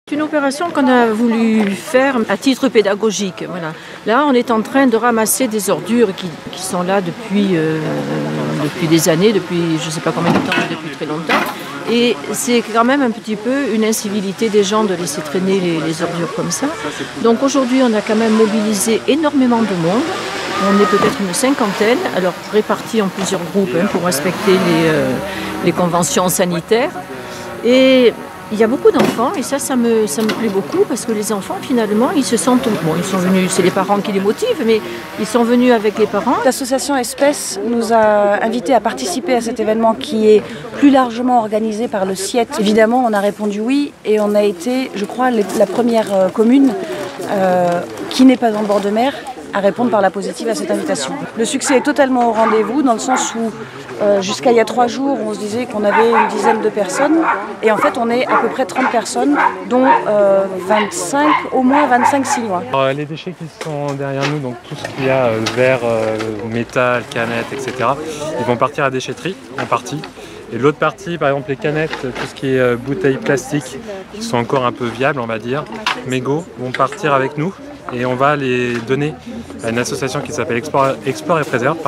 C'est une opération qu'on a voulu faire à titre pédagogique. Voilà. Là, on est en train de ramasser des ordures qui sont là depuis des années, depuis je ne sais pas combien de temps, mais depuis très longtemps. Et c'est quand même un petit peu une incivilité des gens de laisser traîner les ordures comme ça. Donc aujourd'hui, on a quand même mobilisé énormément de monde. On est peut-être une cinquantaine, alors répartis en plusieurs groupes pour respecter les conventions sanitaires. Et il y a beaucoup d'enfants et ça me plaît beaucoup parce que les enfants finalement ils se sentent, bon ils sont venus, c'est les parents qui les motivent, mais ils sont venus avec les parents. L'association Espèce nous a invités à participer à cet événement qui est plus largement organisé par le CIET. Évidemment on a répondu oui et on a été, je crois, la première commune qui n'est pas en bord de mer à répondre par la positive à cette invitation. Le succès est totalement au rendez-vous dans le sens où jusqu'à il y a 3 jours, on se disait qu'on avait une dizaine de personnes et en fait on est à peu près 30 personnes dont 25, au moins 25 Signois. Alors, les déchets qui sont derrière nous, donc tout ce qu'il y a, verre, métal, canettes, etc., ils vont partir à déchetterie en partie. Et l'autre partie, par exemple les canettes, tout ce qui est bouteilles plastiques qui sont encore un peu viables on va dire, mégots, vont partir avec nous. Et on va les donner à une association qui s'appelle Explore et Préserve,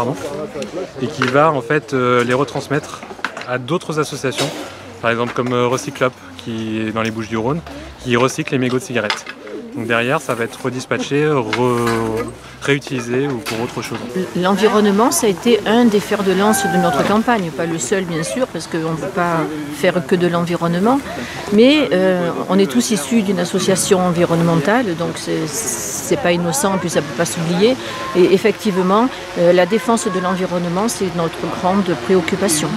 et qui va en fait les retransmettre à d'autres associations, par exemple comme Recyclop, qui est dans les Bouches-du-Rhône, qui recycle les mégots de cigarettes. Donc derrière, ça va être redispatché, réutilisé ou pour autre chose. L'environnement, ça a été un des fers de lance de notre campagne, pas le seul bien sûr, parce qu'on ne peut pas faire que de l'environnement, mais on est tous issus d'une association environnementale, donc c'est pas innocent, puis ça ne peut pas s'oublier. Et effectivement, la défense de l'environnement, c'est notre grande préoccupation.